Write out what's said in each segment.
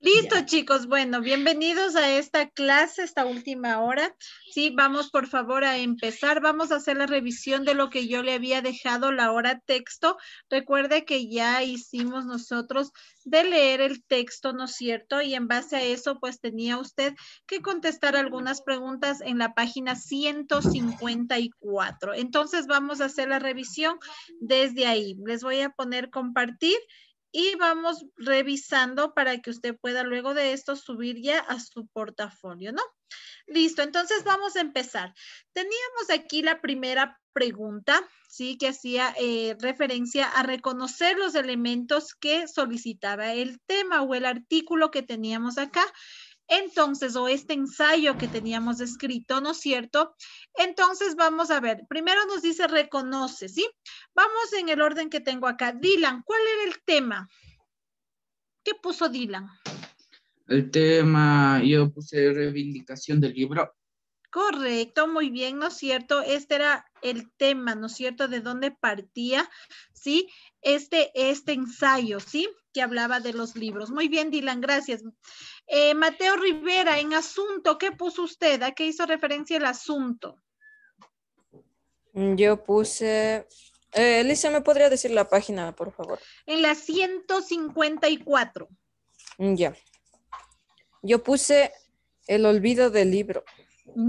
Listo, Ya. chicos. Bueno, bienvenidos a esta clase, esta última hora. Sí, vamos por favor a empezar. Vamos a hacer la revisión de lo que yo le había dejado la hora texto. Recuerde que ya hicimos nosotros de leer el texto, ¿no es cierto? Y en base a eso, pues tenía usted que contestar algunas preguntas en la página 154. Entonces vamos a hacer la revisión desde ahí. Les voy a poner compartir y vamos revisando para que usted pueda luego de esto subir ya a su portafolio, ¿no? Listo, entonces vamos a empezar. Teníamos aquí la primera pregunta, ¿sí? Que hacía referencia a reconocer los elementos que solicitaba el tema o el artículo que teníamos acá. Entonces, o este ensayo que teníamos escrito, ¿no es cierto? Entonces, vamos a ver. Primero nos dice reconoce, ¿sí? Vamos en el orden que tengo acá. Dylan, ¿cuál era el tema? ¿Qué puso Dylan? El tema, yo puse reivindicación del libro. Correcto, muy bien, ¿no es cierto? Este era el tema, ¿no es cierto? De dónde partía, ¿sí? Este ensayo, ¿sí? Que hablaba de los libros. Muy bien, Dylan, gracias. Mateo Rivera, en asunto, ¿qué puso usted? ¿A qué hizo referencia el asunto? Yo puse... Elisa, ¿me podría decir la página, por favor? En la 154. Ya. Yo puse el olvido del libro.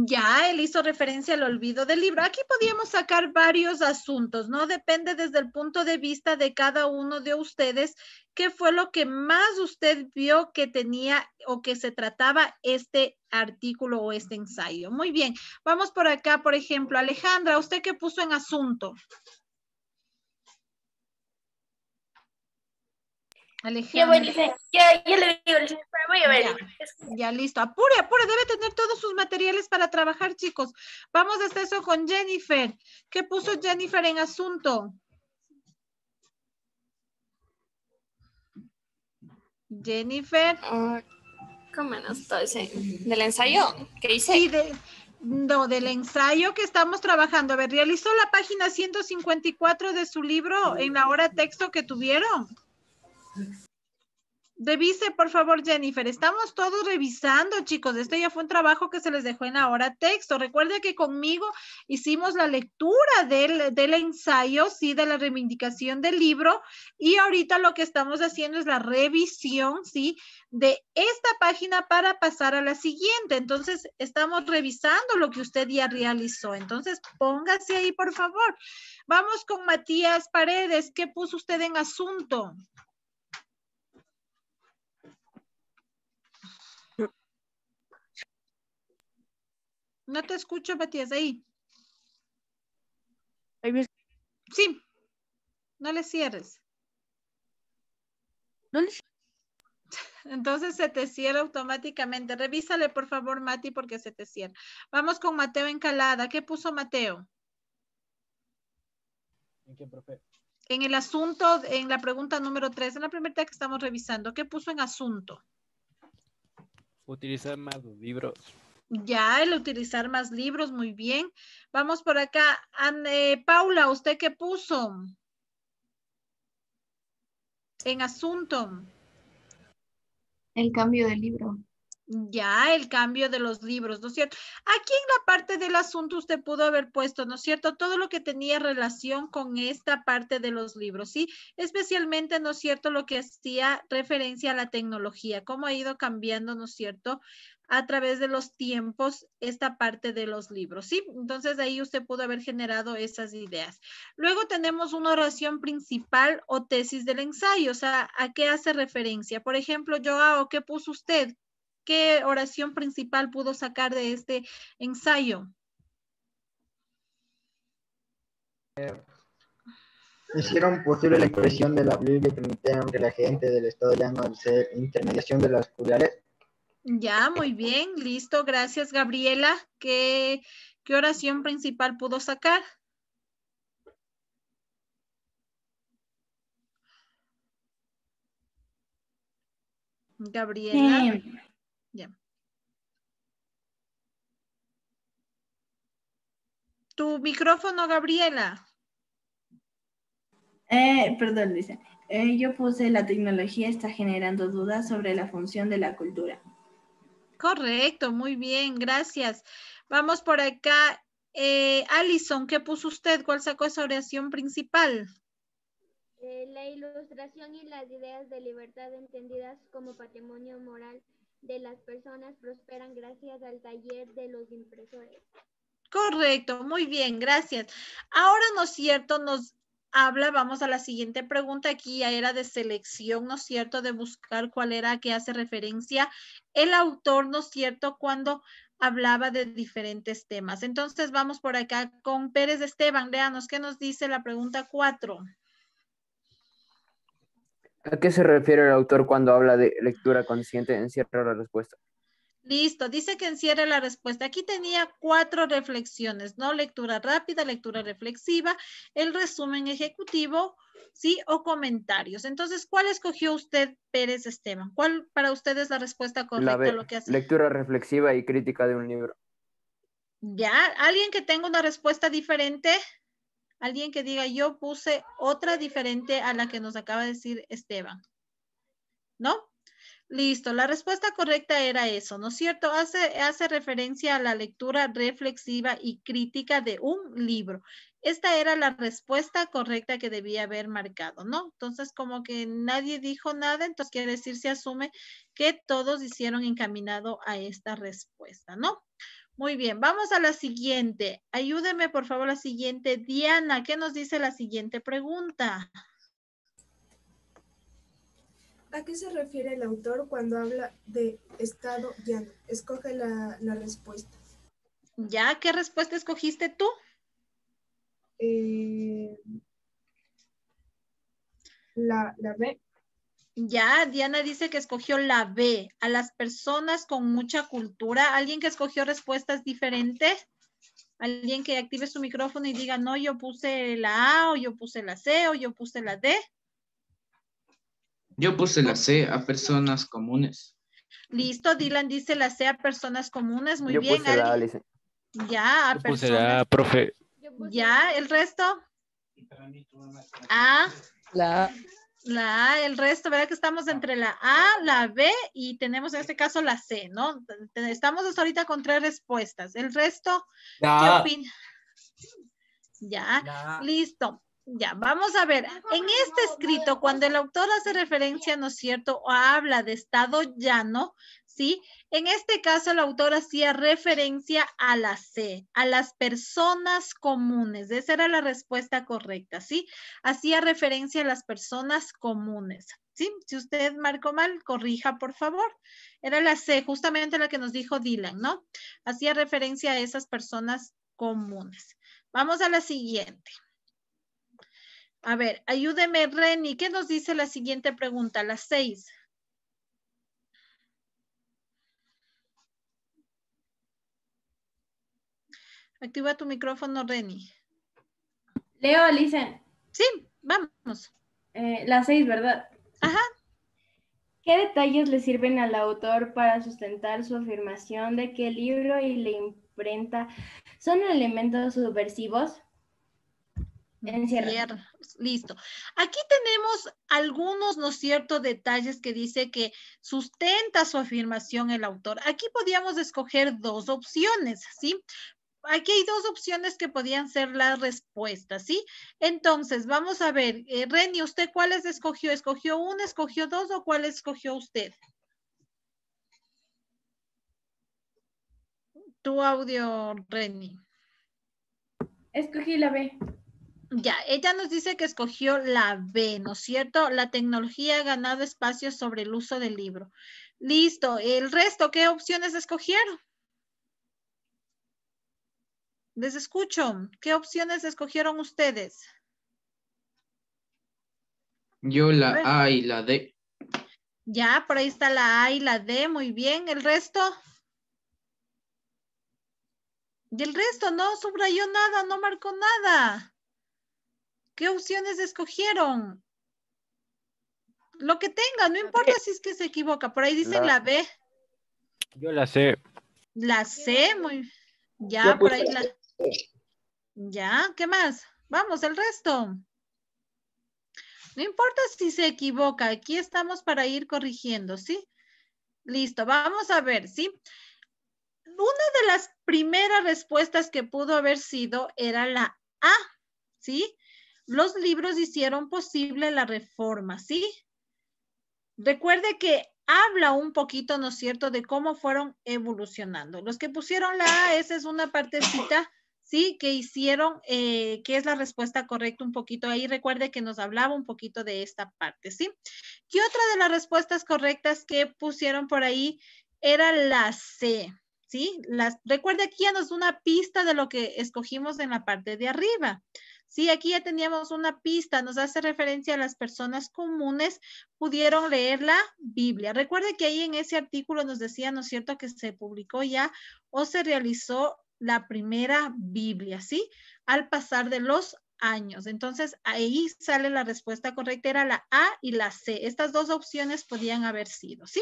Ya, él hizo referencia al olvido del libro. Aquí podíamos sacar varios asuntos, ¿no? Depende desde el punto de vista de cada uno de ustedes, qué fue lo que más usted vio que tenía o que se trataba este artículo o este ensayo. Muy bien, vamos por acá, por ejemplo, Alejandra, ¿usted qué puso en asunto? Alejandra. Ya le digo, voy a ver. Ya, listo. Apure, apure, debe tener todos sus materiales para trabajar, chicos. Vamos a hacer eso con Jennifer. ¿Qué puso Jennifer en asunto? Jennifer. ¿Cómo no estoy? ¿Del ensayo que hice? Sí, no, del ensayo que estamos trabajando. A ver, ¿realizó la página 154 de su libro en la hora texto que tuvieron? Revise, por favor, Jennifer. Estamos todos revisando, chicos. Esto ya fue un trabajo que se les dejó en la hora texto. Recuerde que conmigo hicimos la lectura del ensayo, sí, de la reivindicación del libro. Y ahorita lo que estamos haciendo es la revisión, sí, de esta página para pasar a la siguiente. Entonces, estamos revisando lo que usted ya realizó. Entonces, póngase ahí, por favor. Vamos con Matías Paredes. ¿Qué puso usted en asunto? No te escucho, Matías, ahí. Sí, no le cierres. No le... Entonces se te cierra automáticamente. Revísale, por favor, Mati, porque se te cierra. Vamos con Mateo Encalada. ¿Qué puso Mateo? ¿En qué, profe? En el asunto, en la pregunta número 3, en la primera que estamos revisando. ¿Qué puso en asunto? Utilizar más los libros. Ya, el utilizar más libros, muy bien. Vamos por acá. Paula, ¿usted qué puso? En asunto. El cambio de libro. Ya, el cambio de los libros, ¿no es cierto? Aquí en la parte del asunto usted pudo haber puesto, ¿no es cierto? Todo lo que tenía relación con esta parte de los libros, ¿sí? Especialmente, ¿no es cierto? Lo que hacía referencia a la tecnología, cómo ha ido cambiando, ¿no es cierto? A través de los tiempos, esta parte de los libros, ¿sí? Entonces ahí usted pudo haber generado esas ideas. Luego tenemos una oración principal o tesis del ensayo, o sea, ¿a qué hace referencia? Por ejemplo, Joao, ¿qué puso usted? ¿Qué oración principal pudo sacar de este ensayo? Hicieron posible la impresión de la Biblia y permitieron que la gente del Estado llame al ser intermediación de las plurales. Ya, muy bien, listo, gracias Gabriela. ¿Qué oración principal pudo sacar? Gabriela. Ya. Tu micrófono, Gabriela. Perdón, dice. Yo puse la tecnología está generando dudas sobre la función de la cultura. Correcto, muy bien, gracias. Vamos por acá. Alison, ¿qué puso usted? ¿Cuál sacó esa oración principal? La ilustración y las ideas de libertad entendidas como patrimonio moral de las personas prosperan gracias al taller de los impresores. Correcto, muy bien, gracias. Ahora, ¿no es cierto? Nos habla, vamos a la siguiente pregunta, aquí ya era de selección, ¿no es cierto? De buscar cuál era que hace referencia el autor, ¿no es cierto? Cuando hablaba de diferentes temas. Entonces, vamos por acá con Pérez Esteban. Léanos, ¿qué nos dice la pregunta 4? ¿A qué se refiere el autor cuando habla de lectura consciente? Encierra la respuesta. Listo, dice que encierre la respuesta. Aquí tenía 4 reflexiones, ¿no? Lectura rápida, lectura reflexiva, el resumen ejecutivo, ¿sí? O comentarios. Entonces, ¿cuál escogió usted, Pérez Esteban? ¿Cuál para usted es la respuesta correcta La B, a lo que hace? lectura reflexiva y crítica de un libro. ¿Ya? ¿Alguien que tenga una respuesta diferente? ¿Alguien que diga, yo puse otra diferente a la que nos acaba de decir Esteban? ¿No? Listo, la respuesta correcta era eso, ¿no es cierto? Hace referencia a la lectura reflexiva y crítica de un libro. Esta era la respuesta correcta que debía haber marcado, ¿no? Entonces, como que nadie dijo nada, entonces quiere decir, se asume que todos hicieron encaminado a esta respuesta, ¿no? Muy bien, vamos a la siguiente. Ayúdeme, por favor, la siguiente. Diana, ¿qué nos dice la siguiente pregunta? ¿A qué se refiere el autor cuando habla de estado llano? Escoge la respuesta. ¿Ya? ¿Qué respuesta escogiste tú? La B. Ya, Diana dice que escogió la B. A las personas con mucha cultura. ¿Alguien que escogió respuestas diferentes? ¿Alguien que active su micrófono y diga, no, yo puse la A, o yo puse la C, o yo puse la D? Yo puse la C, a personas comunes. Listo, Dylan dice la C, a personas comunes. Muy Yo bien. puse la A, ¿Alguien? Alice. Ya, a Yo puse personas. la A, profe. Ya, ¿el resto? A. La La A, el resto, ¿verdad? Que estamos entre la A, la B y tenemos en este caso la C, ¿no? Estamos hasta ahorita con 3 respuestas. El resto, ¿qué opina? Ya, listo. Ya, vamos a ver. En este escrito, cuando el autor hace referencia, ¿no es cierto? O habla de estado llano, ¿sí? En este caso, el autor hacía referencia a la C, a las personas comunes. Esa era la respuesta correcta, ¿sí? Hacía referencia a las personas comunes, ¿sí? Si usted marcó mal, corrija, por favor. Era la C, justamente la que nos dijo Dylan, ¿no? Hacía referencia a esas personas comunes. Vamos a la siguiente. A ver, ayúdeme, Reni. ¿Qué nos dice la siguiente pregunta? La 6. Activa tu micrófono, Reni. Leo, Alice. Sí, vamos. La 6, ¿verdad? Ajá. ¿Qué detalles le sirven al autor para sustentar su afirmación de que el libro y la imprenta son elementos subversivos? Encierra. Listo. Aquí tenemos algunos, ¿no es cierto?, detalles que dice que sustenta su afirmación el autor. Aquí podíamos escoger 2 opciones, ¿sí? Aquí hay 2 opciones que podían ser las respuestas, ¿sí? Entonces, vamos a ver, Reni, ¿usted cuáles escogió? ¿Escogió 1, escogió 2 o cuál escogió usted? Tu audio, Reni. Escogí la B. Ya, ella nos dice que escogió la B, ¿no es cierto? La tecnología ha ganado espacio sobre el uso del libro. Listo, el resto, ¿qué opciones escogieron? Les escucho. ¿Qué opciones escogieron ustedes? Yo la A y la D. Ya, por ahí está la A y la D, muy bien. ¿El resto? Y el resto no subrayó nada, no marcó nada. ¿Qué opciones escogieron? Lo que tenga, no importa si es que se equivoca. Por ahí dicen la B. Yo la sé. La C, muy... Ya, por ahí la... Ya, ¿qué más? Vamos, el resto. No importa si se equivoca, aquí estamos para ir corrigiendo, ¿sí? Listo, vamos a ver, ¿sí? Una de las primeras respuestas que pudo haber sido era la A, ¿sí? Los libros hicieron posible la reforma, ¿sí? Recuerde que habla un poquito, ¿no es cierto?, de cómo fueron evolucionando. Los que pusieron la A, esa es una partecita, ¿sí?, que hicieron, que es la respuesta correcta un poquito. Ahí recuerde que nos hablaba un poquito de esta parte, ¿sí? Y otra de las respuestas correctas que pusieron por ahí era la C, ¿sí? Recuerde, aquí ya nos da una pista de lo que escogimos en la parte de arriba. Sí, aquí ya teníamos una pista, nos hace referencia a las personas comunes, pudieron leer la Biblia. Recuerde que ahí en ese artículo nos decía, ¿no es cierto?, que se publicó ya o se realizó la primera Biblia, ¿sí? Al pasar de los años. Entonces, ahí sale la respuesta correcta, era la A y la C. Estas dos opciones podían haber sido, ¿sí?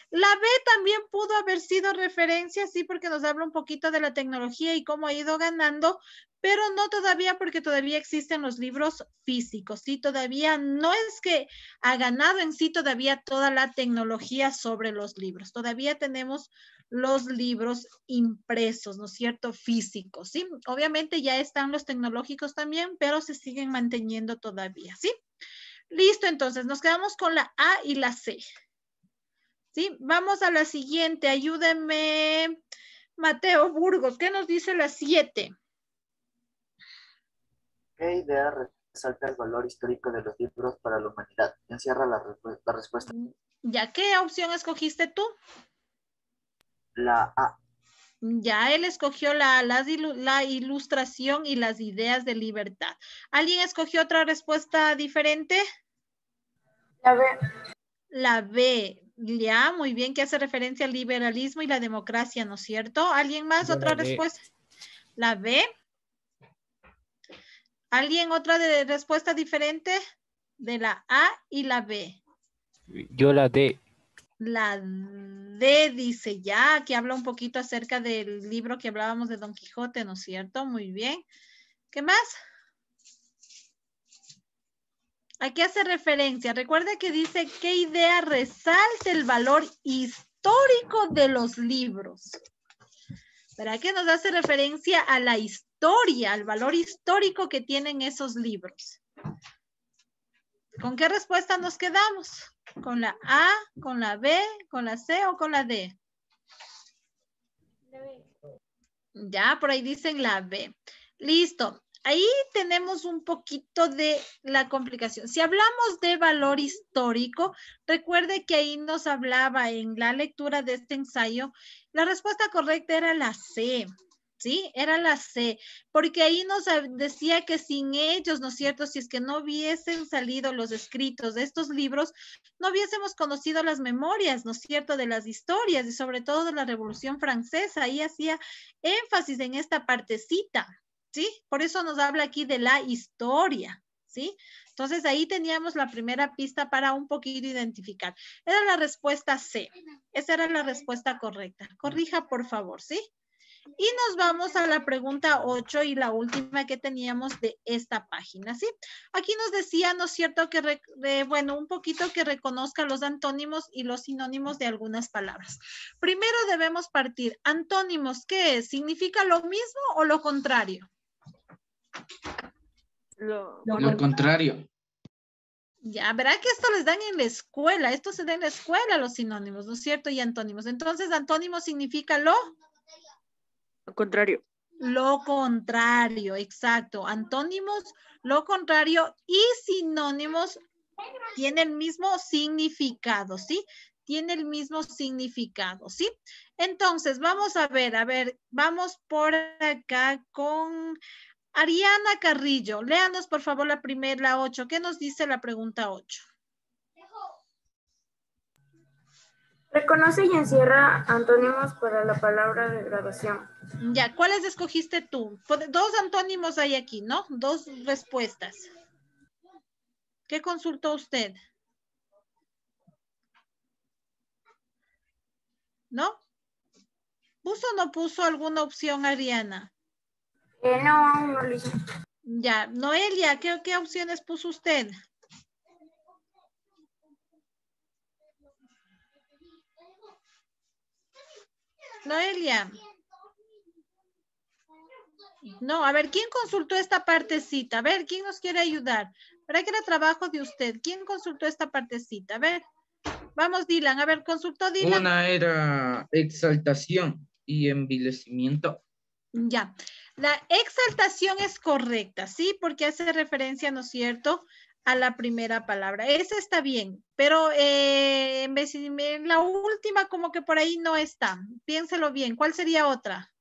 La B también pudo haber sido referencia, sí, porque nos habla un poquito de la tecnología y cómo ha ido ganando, pero no todavía, porque todavía existen los libros físicos, ¿sí? Todavía no es que ha ganado en sí todavía toda la tecnología sobre los libros. Todavía tenemos los libros impresos, ¿no es cierto? Físicos, ¿sí? Obviamente ya están los tecnológicos también, pero se siguen manteniendo todavía, ¿sí? Listo, entonces nos quedamos con la A y la C. ¿Sí? Vamos a la siguiente. Ayúdenme, Mateo Burgos. ¿Qué nos dice la 7? ¿Qué idea resalta el valor histórico de los libros para la humanidad? Encierra la respuesta. ¿Ya qué opción escogiste tú? La A. Ya él escogió la ilustración y las ideas de libertad. ¿Alguien escogió otra respuesta diferente? La B. La B. Ya, muy bien, que hace referencia al liberalismo y la democracia, ¿no es cierto? ¿Alguien más? Yo ¿Otra la B. respuesta? La B. ¿Alguien otra respuesta diferente? De la A y la B. Yo la D. La D dice ya, que habla un poquito acerca del libro que hablábamos de Don Quijote, ¿no es cierto? Muy bien. ¿Qué más? ¿A qué hace referencia? Recuerda que dice, ¿qué idea resalta el valor histórico de los libros? ¿Para qué nos hace referencia a la historia, al valor histórico que tienen esos libros? ¿Con qué respuesta nos quedamos? ¿Con la A, con la B, con la C o con la D? La B. Ya, por ahí dicen la B. Listo. Ahí tenemos un poquito de la complicación. Si hablamos de valor histórico, recuerde que ahí nos hablaba en la lectura de este ensayo, la respuesta correcta era la C, ¿sí? Era la C, porque ahí nos decía que sin ellos, ¿no es cierto? Si es que no hubiesen salido los escritos de estos libros, no hubiésemos conocido las memorias, ¿no es cierto?, de las historias y sobre todo de la Revolución Francesa. Ahí hacía énfasis en esta partecita, ¿sí? Por eso nos habla aquí de la historia, ¿sí? Entonces ahí teníamos la primera pista para un poquito identificar. Era la respuesta C. Esa era la respuesta correcta. Corrija, por favor, ¿sí? Y nos vamos a la pregunta 8 y la última que teníamos de esta página, ¿sí? Aquí nos decía, ¿no es cierto?, que, bueno, un poquito que reconozca los antónimos y los sinónimos de algunas palabras. Primero debemos partir. Antónimos, ¿qué es? ¿Significa lo mismo o lo contrario? Lo contrario. Ya, verá que esto les dan en la escuela. Esto se da en la escuela, los sinónimos, ¿no es cierto? Y antónimos. Entonces, antónimo significa lo contrario. Lo contrario, exacto. Antónimos, lo contrario, y sinónimos tienen el mismo significado, ¿sí? Tiene el mismo significado, ¿sí? Entonces, vamos a ver, vamos por acá con Ariana Carrillo. Léanos, por favor, la 8. ¿Qué nos dice la pregunta 8? Reconoce y encierra antónimos para la palabra degradación. Ya, ¿cuáles escogiste tú? Dos antónimos hay aquí, ¿no? Dos respuestas. ¿Qué consultó usted? ¿No? ¿Puso o no puso alguna opción, Ariana? No lo hice. Ya, Noelia, ¿qué opciones puso usted? Noelia. No, a ver, ¿quién consultó esta partecita? A ver, ¿quién nos quiere ayudar? ¿Para qué era trabajo de usted? ¿Quién consultó esta partecita? A ver, vamos, Dylan. A ver, ¿consultó Dylan? Una era exaltación y envilecimiento. Ya, la exaltación es correcta, ¿sí? Porque hace referencia, ¿no es cierto?, a la primera palabra. Esa está bien, pero en vez de la última como que por ahí no está. Piénselo bien. ¿Cuál sería otra?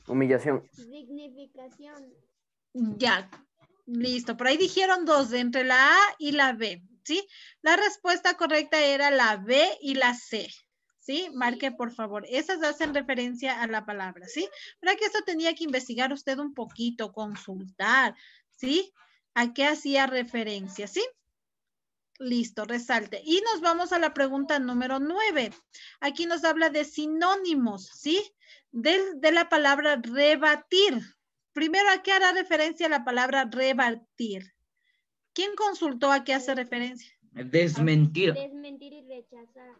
Humillación. Significación. Ya, listo. Por ahí dijeron dos, entre la A y la B, ¿sí? La respuesta correcta era la B y la C. ¿Sí? Marque, por favor. Esas hacen referencia a la palabra, ¿sí? Para que esto tenía que investigar usted un poquito, consultar, ¿sí? ¿A qué hacía referencia, sí? Listo, resalte. Y nos vamos a la pregunta número 9. Aquí nos habla de sinónimos, ¿sí? De la palabra rebatir. Primero, ¿a qué hará referencia la palabra rebatir? ¿Quién consultó a qué hace referencia? Desmentir. Desmentir y rechazar.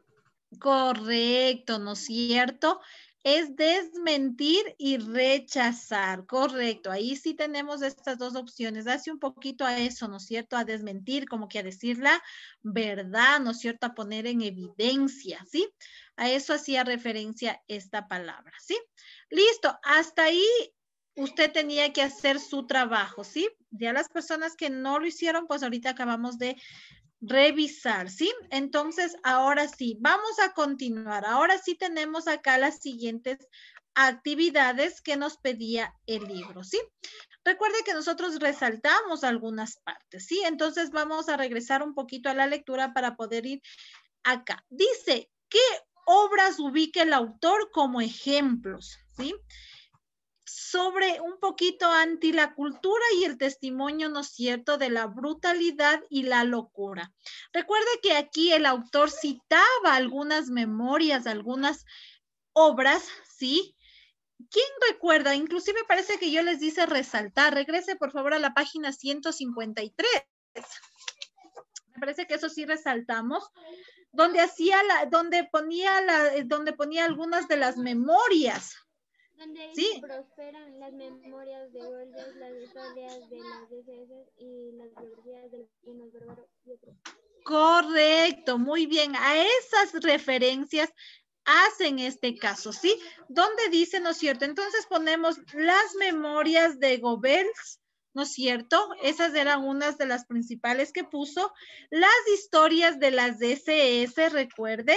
Correcto, ¿no es cierto? Es desmentir y rechazar, correcto. Ahí sí tenemos estas dos opciones. Hace un poquito a eso, ¿no es cierto? A desmentir, como que a decir la verdad, ¿no es cierto? A poner en evidencia, ¿sí? A eso hacía referencia esta palabra, ¿sí? Listo, hasta ahí usted tenía que hacer su trabajo, ¿sí? Ya las personas que no lo hicieron, pues ahorita acabamos de revisar, ¿sí? Entonces, ahora sí, vamos a continuar. Ahora sí tenemos acá las siguientes actividades que nos pedía el libro, ¿sí? Recuerde que nosotros resaltamos algunas partes, ¿sí? Entonces, vamos a regresar un poquito a la lectura para poder ir acá. Dice, ¿qué obras ubica el autor como ejemplos? ¿Sí? Sobre un poquito anti la cultura y el testimonio, ¿no es cierto?, de la brutalidad y la locura. Recuerde que aquí el autor citaba algunas memorias, algunas obras, ¿sí? ¿Quién recuerda? Inclusive parece que yo les hice resaltar. Regrese, por favor, a la página 153. Me parece que eso sí resaltamos. Donde ponía algunas de las memorias. Donde ¿sí? prosperan las memorias de Goldes, las historias de las DCS y las biografías de algunos bárbaros y otros. Correcto, muy bien. A esas referencias hacen este caso, ¿sí? Donde dice, ¿no es cierto? Entonces ponemos las memorias de Goebbels, ¿no es cierto? Esas eran unas de las principales que puso. Las historias de las DCS, recuerde.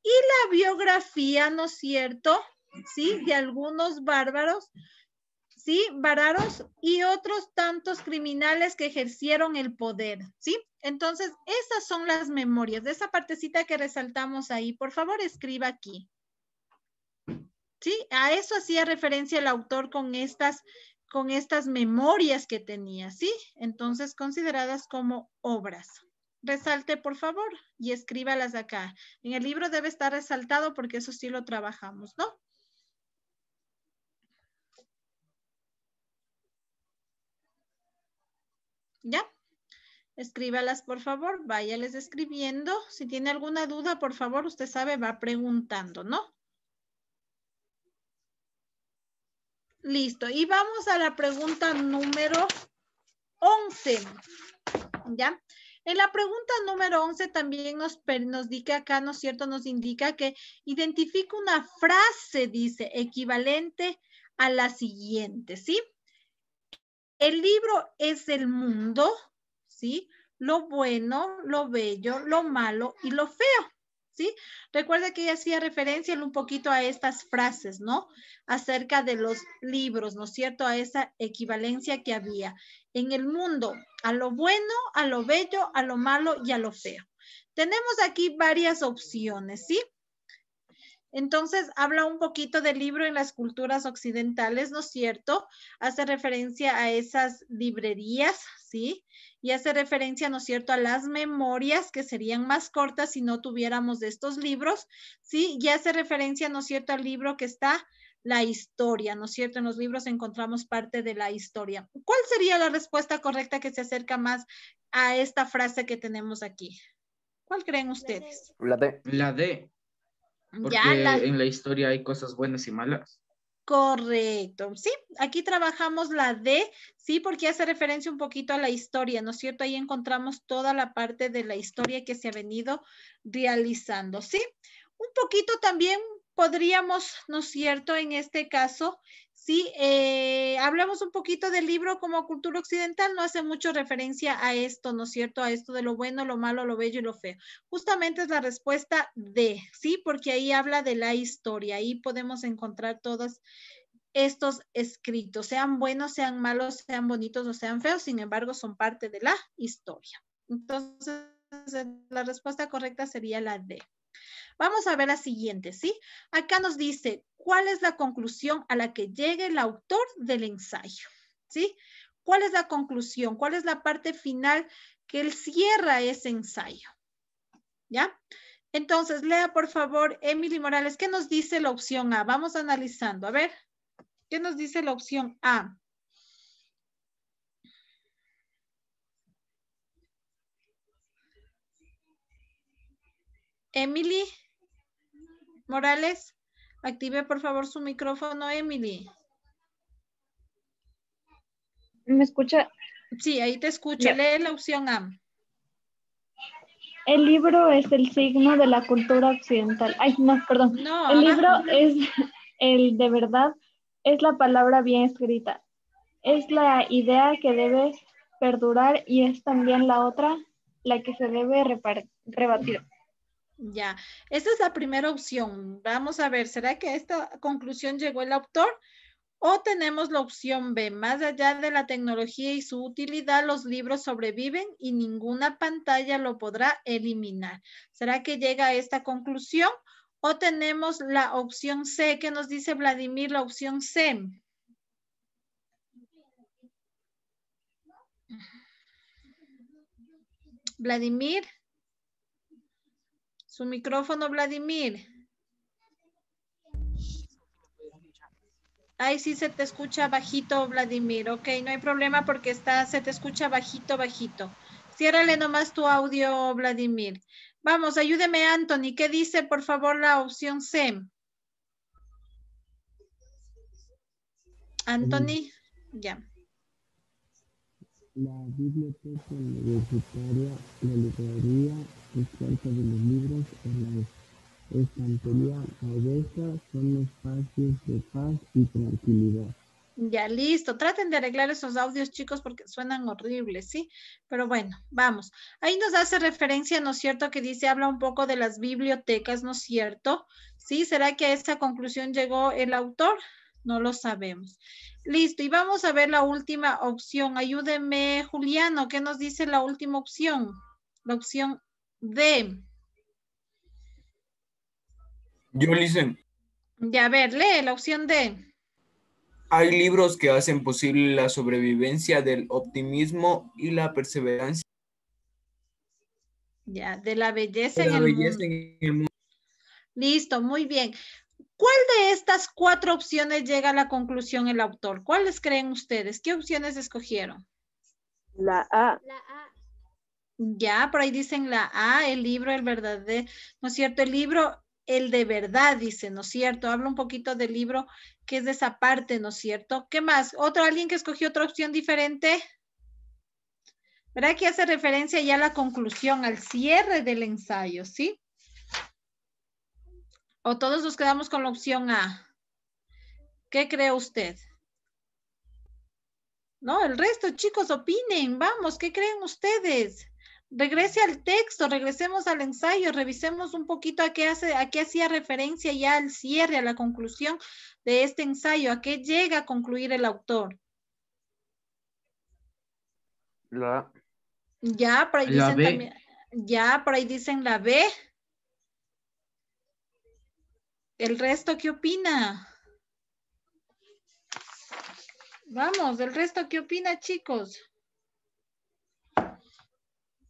Y la biografía, ¿no es cierto?, ¿sí? De algunos bárbaros, ¿sí? Bárbaros y otros tantos criminales que ejercieron el poder, ¿sí? Entonces, esas son las memorias. De esa partecita que resaltamos ahí, por favor, escriba aquí. ¿Sí? A eso hacía referencia el autor con estas memorias que tenía, ¿sí? Entonces, consideradas como obras. Resalte, por favor, y escríbalas acá. En el libro debe estar resaltado porque eso sí lo trabajamos, ¿no? ¿Ya? Escríbalas, por favor. Váyales escribiendo. Si tiene alguna duda, por favor, usted sabe, va preguntando, ¿no? Listo. Y vamos a la pregunta número 11. ¿Ya? En la pregunta número 11 también nos indica acá, ¿no es cierto? Nos indica que identifica una frase, dice, equivalente a la siguiente, ¿sí? El libro es el mundo, ¿sí? Lo bueno, lo bello, lo malo y lo feo, ¿sí? Recuerda que ella hacía referencia un poquito a estas frases, ¿no? Acerca de los libros, ¿no es cierto? A esa equivalencia que había en el mundo, a lo bueno, a lo bello, a lo malo y a lo feo. Tenemos aquí varias opciones, ¿sí? Entonces, habla un poquito del libro en las culturas occidentales, ¿no es cierto? Hace referencia a esas librerías, ¿sí? Y hace referencia, ¿no es cierto?, a las memorias que serían más cortas si no tuviéramos de estos libros, ¿sí? Y hace referencia, ¿no es cierto?, al libro que está la historia, ¿no es cierto? En los libros encontramos parte de la historia. ¿Cuál sería la respuesta correcta que se acerca más a esta frase que tenemos aquí? ¿Cuál creen ustedes? La D. La D. Porque Ya, en la historia hay cosas buenas y malas. correcto, sí, aquí trabajamos la D, sí, porque hace referencia un poquito a la historia, ¿no es cierto? Ahí encontramos toda la parte de la historia que se ha venido realizando, ¿sí? Un poquito también podríamos, ¿no es cierto? En este caso, sí, hablamos un poquito del libro como cultura occidental, no hace mucho referencia a esto, ¿no es cierto? A esto de lo bueno, lo malo, lo bello y lo feo. Justamente es la respuesta D, ¿sí? Porque ahí habla de la historia, ahí podemos encontrar todos estos escritos, sean buenos, sean malos, sean bonitos o sean feos, sin embargo, son parte de la historia. Entonces, la respuesta correcta sería la D. Vamos a ver la siguiente, ¿sí? Acá nos dice, ¿cuál es la conclusión a la que llegue el autor del ensayo? ¿Sí? ¿Cuál es la conclusión? ¿Cuál es la parte final que él cierra ese ensayo? ¿Ya? Entonces, lea por favor, Emily Morales, ¿qué nos dice la opción A? Vamos analizando, a ver, ¿qué nos dice la opción A? Emily Morales, active por favor su micrófono, Emily. ¿Me escucha? Sí, ahí te escucho. Ya. Lee la opción A. El libro es el signo de la cultura occidental. Ay, no, perdón. No, El libro abajo. es el de verdad, es la palabra bien escrita. Es la idea que debe perdurar y es también la otra, la que se debe rebatir. Ya, esa es la primera opción. Vamos a ver, ¿será que a esta conclusión llegó el autor? O tenemos la opción B, más allá de la tecnología y su utilidad, los libros sobreviven y ninguna pantalla lo podrá eliminar. ¿Será que llega a esta conclusión? O tenemos la opción C, ¿qué nos dice Vladimir? La opción C. Vladimir. Su micrófono, Vladimir. Ay, sí se te escucha bajito, Vladimir. Ok, no hay problema porque se te escucha bajito, bajito. Ciérrale nomás tu audio, Vladimir. Vamos, ayúdeme, Anthony. ¿Qué dice, por favor, la opción C? Anthony, ya. La biblioteca universitaria, la librería, el cuarto de los libros o la estantería modesta son espacios de paz y tranquilidad. Ya, listo. Traten de arreglar esos audios, chicos, porque suenan horribles, ¿sí? Pero bueno, vamos. Ahí nos hace referencia, ¿no es cierto? Que dice, habla un poco de las bibliotecas, ¿no es cierto? ¿Sí? ¿Será que a esa conclusión llegó el autor? No lo sabemos. Listo, y vamos a ver la última opción. Ayúdeme, Juliano, ¿qué nos dice la última opción? La opción D. Yo listen. Ya, a ver, lee la opción D. Hay libros que hacen posible la sobrevivencia del optimismo y la perseverancia. Ya, de la belleza, De la en, belleza el en el mundo. Listo, muy bien. ¿Cuál de estas 4 opciones llega a la conclusión el autor? ¿Cuáles creen ustedes? ¿Qué opciones escogieron? La A. La A. Ya, por ahí dicen la A, el libro, el verdadero, ¿no es cierto? El libro, el de verdad, dice, ¿no es cierto? Habla un poquito del libro que es de esa parte, ¿no es cierto? ¿Qué más? ¿Alguien que escogió otra opción diferente? ¿Verdad que hace referencia ya a la conclusión, al cierre del ensayo, sí? ¿O todos nos quedamos con la opción A? ¿Qué cree usted? No, el resto, chicos, opinen. Vamos, ¿qué creen ustedes? Regrese al texto, regresemos al ensayo, revisemos un poquito a qué hacía referencia ya al cierre, a la conclusión de este ensayo, a qué llega a concluir el autor. La Ya, por ahí La dicen B. también, ya, por ahí dicen la B. ¿El resto qué opina? Vamos, ¿el resto qué opina, chicos?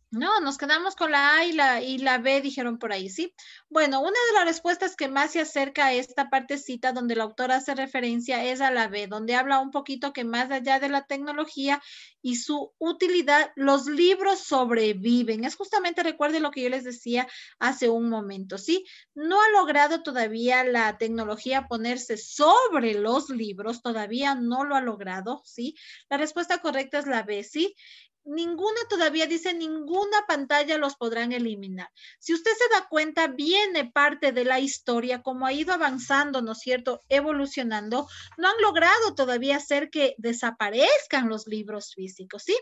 No, nos quedamos con la A y la B, dijeron por ahí, ¿sí? Bueno, una de las respuestas que más se acerca a esta partecita donde el autor hace referencia es a la B, donde habla un poquito que más allá de la tecnología y su utilidad, los libros sobreviven. Es justamente, recuerden lo que yo les decía hace un momento, ¿sí? No ha logrado todavía la tecnología ponerse sobre los libros, todavía no lo ha logrado, ¿sí? La respuesta correcta es la B, ¿sí? Ninguna todavía dice, ninguna pantalla los podrán eliminar. Si usted se da cuenta, viene parte de la historia, como ha ido avanzando, ¿no es cierto?, evolucionando, no han logrado todavía hacer que desaparezcan los libros físicos, ¿sí?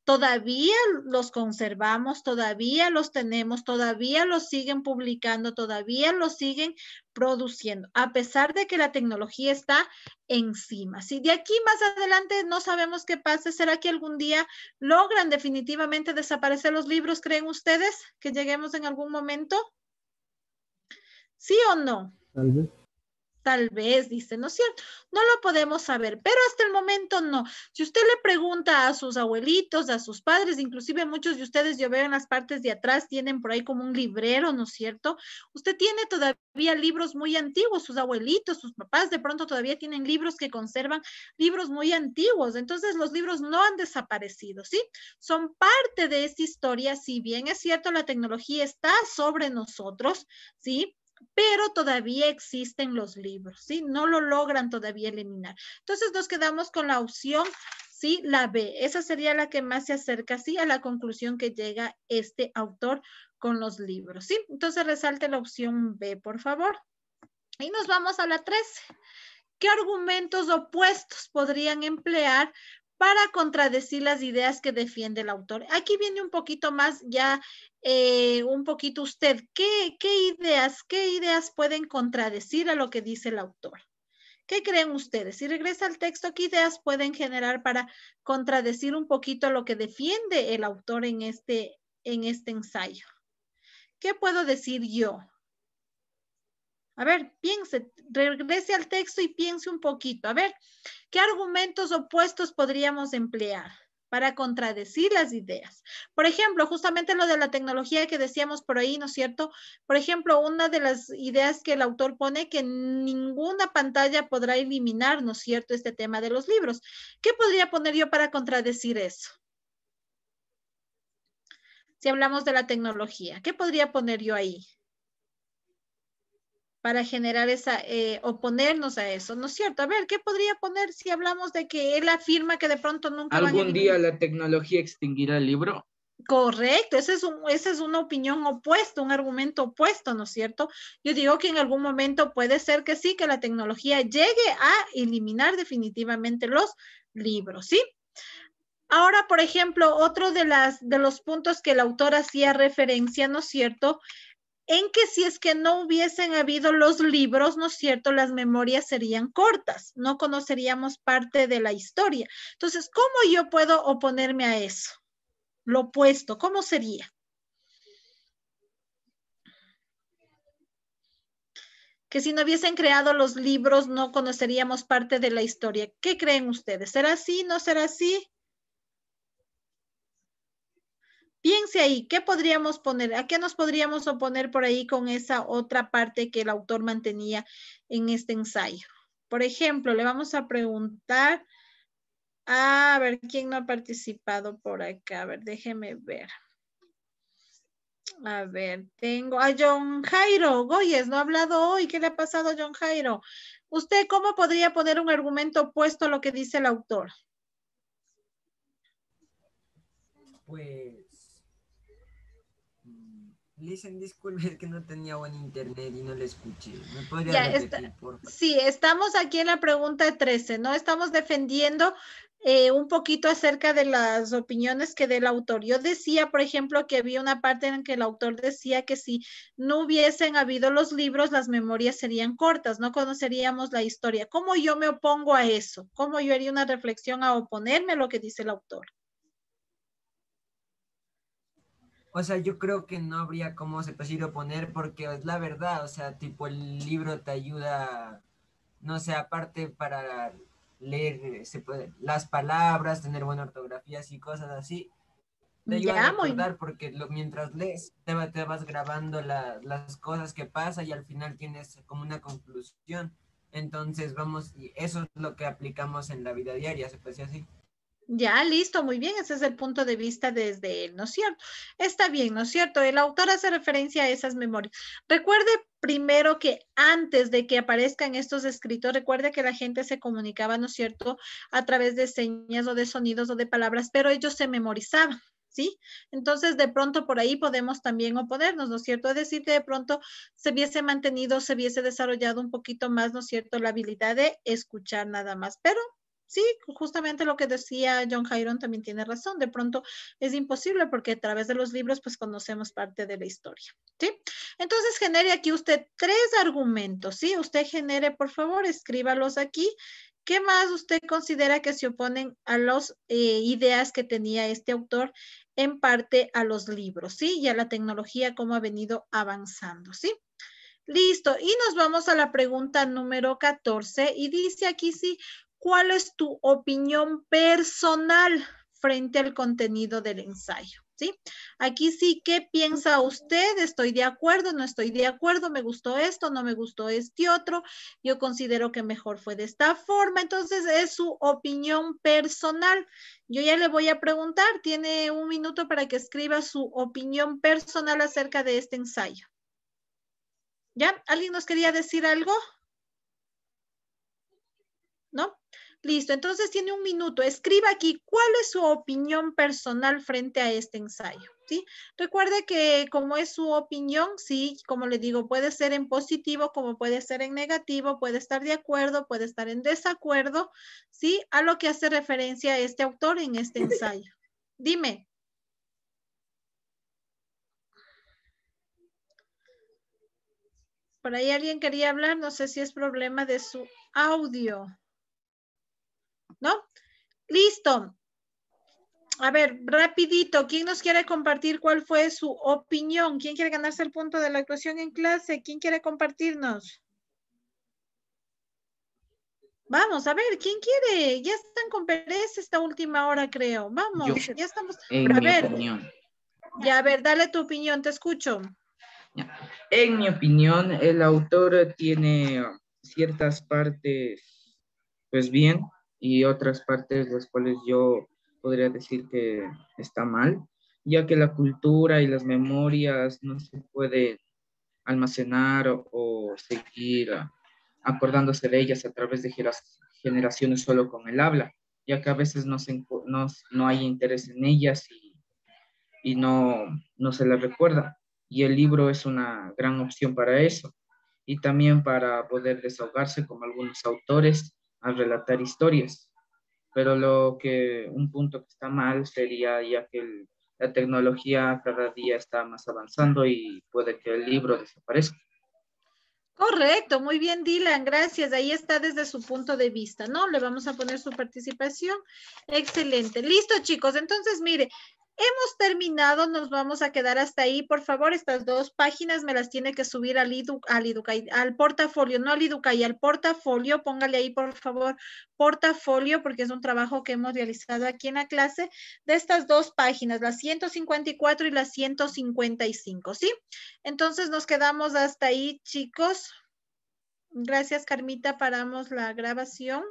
Todavía los conservamos, todavía los tenemos, todavía los siguen publicando, todavía los siguen produciendo, a pesar de que la tecnología está encima. Si de aquí más adelante no sabemos qué pase, ¿será que algún día logran definitivamente desaparecer los libros? ¿Creen ustedes que lleguemos en algún momento? ¿Sí o no? Tal vez. Tal vez, dice, ¿no es cierto? No lo podemos saber, pero hasta el momento no. Si usted le pregunta a sus abuelitos, a sus padres, inclusive muchos de ustedes, yo veo en las partes de atrás, tienen por ahí como un librero, ¿no es cierto? Usted tiene todavía libros muy antiguos, sus abuelitos, sus papás, de pronto todavía tienen libros que conservan libros muy antiguos. Entonces, los libros no han desaparecido, ¿sí? Son parte de esta historia. Si bien es cierto, la tecnología está sobre nosotros, ¿sí? Pero todavía existen los libros, ¿sí? No lo logran todavía eliminar. Entonces nos quedamos con la opción, ¿sí? La B. Esa sería la que más se acerca, ¿sí? A la conclusión que llega este autor con los libros, ¿sí? Entonces resalte la opción B, por favor. Y nos vamos a la 13. ¿Qué argumentos opuestos podrían emplear para contradecir las ideas que defiende el autor? Aquí viene un poquito más ya, un poquito usted. ¿Qué ideas pueden contradecir a lo que dice el autor? ¿Qué creen ustedes? Si regresa al texto, ¿qué ideas pueden generar para contradecir un poquito lo que defiende el autor en este ensayo? ¿Qué puedo decir yo? A ver, piense, regrese al texto y piense un poquito. A ver, ¿qué argumentos opuestos podríamos emplear para contradecir las ideas? Por ejemplo, justamente lo de la tecnología que decíamos por ahí, ¿no es cierto? Por ejemplo, una de las ideas que el autor pone que ninguna pantalla podrá eliminar, ¿no es cierto?, este tema de los libros. ¿Qué podría poner yo para contradecir eso? Si hablamos de la tecnología, ¿qué podría poner yo ahí? Para generar oponernos a eso, ¿no es cierto? A ver, ¿qué podría poner si hablamos de que él afirma que de pronto nunca van a ¿Algún día eliminar? la tecnología extinguirá el libro? Correcto, esa es una opinión opuesta, un argumento opuesto, ¿no es cierto? Yo digo que en algún momento puede ser que sí, que la tecnología llegue a eliminar definitivamente los libros, ¿sí? Ahora, por ejemplo, otro de los puntos que el autor hacía referencia, ¿no es cierto?, en que si es que no hubiesen habido los libros, ¿no es cierto?, las memorias serían cortas, no conoceríamos parte de la historia. Entonces, ¿cómo yo puedo oponerme a eso? Lo opuesto, ¿cómo sería? Que si no hubiesen creado los libros, no conoceríamos parte de la historia. ¿Qué creen ustedes? ¿Será así? ¿No será así? Piense ahí, ¿qué podríamos poner? ¿A qué nos podríamos oponer por ahí con esa otra parte que el autor mantenía en este ensayo? Por ejemplo, le vamos a preguntar, a ver, ¿quién no ha participado por acá? A ver, déjeme ver. A ver, tengo a John Jairo Goyes, no ha hablado hoy. ¿Qué le ha pasado a John Jairo? ¿Usted cómo podría poner un argumento opuesto a lo que dice el autor? Pues, listen, disculpe, es que no tenía buen internet y no le escuché. ¿Me podría Ya repetir, por favor? Sí, estamos aquí en la pregunta 13, ¿no? Estamos defendiendo un poquito acerca de las opiniones que da el autor. Yo decía, por ejemplo, que había una parte en que el autor decía que si no hubiesen habido los libros, las memorias serían cortas, no conoceríamos la historia. ¿Cómo yo me opongo a eso? ¿Cómo yo haría una reflexión a oponerme a lo que dice el autor? O sea, yo creo que no habría cómo se puede oponer porque es la verdad, o sea, tipo el libro te ayuda, no sé, aparte para leer las palabras, tener buena ortografía y cosas así, te ayuda Ya, a recordar porque mientras lees te vas grabando las cosas que pasan y al final tienes como una conclusión. Entonces vamos, y eso es lo que aplicamos en la vida diaria, se puede decir así. Ya, listo, muy bien, ese es el punto de vista desde él, ¿no es cierto? Está bien, ¿no es cierto? El autor hace referencia a esas memorias. Recuerde primero que antes de que aparezcan estos escritos, recuerde que la gente se comunicaba, ¿no es cierto?, a través de señas o de sonidos o de palabras, pero ellos se memorizaban. ¿Sí? Entonces, de pronto por ahí podemos también oponernos, ¿no es cierto? Es decir, que de pronto se hubiese mantenido, se hubiese desarrollado un poquito más, ¿no es cierto?, la habilidad de escuchar nada más, pero sí, justamente lo que decía John Byron también tiene razón. De pronto es imposible porque a través de los libros pues conocemos parte de la historia, ¿sí? Entonces genere aquí usted 3 argumentos, ¿sí? Usted genere, por favor, escríbalos aquí. ¿Qué más usted considera que se oponen a las ideas que tenía este autor en parte a los libros, ¿sí? Y a la tecnología, cómo ha venido avanzando, ¿sí? Listo, y nos vamos a la pregunta número 14 y dice aquí, sí, ¿cuál es tu opinión personal frente al contenido del ensayo? ¿Sí? Aquí sí, ¿qué piensa usted? ¿Estoy de acuerdo? ¿No estoy de acuerdo? ¿Me gustó esto? ¿No me gustó este otro? Yo considero que mejor fue de esta forma. Entonces, es su opinión personal. Yo ya le voy a preguntar, tiene 1 minuto para que escriba su opinión personal acerca de este ensayo. ¿Ya? ¿Alguien nos quería decir algo? ¿No? Listo, entonces tiene 1 minuto. Escriba aquí cuál es su opinión personal frente a este ensayo, ¿sí? Recuerde que como es su opinión, sí, como le digo, puede ser en positivo, como puede ser en negativo, puede estar de acuerdo, puede estar en desacuerdo, ¿sí? A lo que hace referencia este autor en este ensayo. Dime. Por ahí alguien quería hablar, no sé si es problema de su audio. ¿No? Listo. A ver, rapidito, ¿quién nos quiere compartir cuál fue su opinión? ¿Quién quiere ganarse el punto de la actuación en clase? ¿Quién quiere compartirnos? Vamos, a ver, ¿quién quiere? Ya están con pereza esta última hora, creo. Vamos, Yo, ya estamos. en A mi ver, opinión. ya, a ver, dale tu opinión, te escucho. En mi opinión, el autor tiene ciertas partes, pues bien, y otras partes las cuales yo podría decir que está mal, ya que la cultura y las memorias no se pueden almacenar o seguir acordándose de ellas a través de generaciones solo con el habla, ya que a veces no hay interés en ellas y no se les recuerda. Y el libro es una gran opción para eso. Y también para poder desahogarse como algunos autores al relatar historias. Pero un punto que está mal sería ya que la tecnología cada día está más avanzando y puede que el libro desaparezca. Correcto, muy bien, Dylan, gracias. Ahí está desde su punto de vista, ¿no? Le vamos a poner su participación. Excelente. Listo, chicos. Entonces, mire, hemos terminado, nos vamos a quedar hasta ahí. Por favor, estas 2 páginas me las tiene que subir al portafolio, no al Educay, al portafolio. Póngale ahí, por favor, portafolio, porque es un trabajo que hemos realizado aquí en la clase, de estas 2 páginas, las 154 y las 155, ¿sí? Entonces, nos quedamos hasta ahí, chicos. Gracias, Carmita. Paramos la grabación.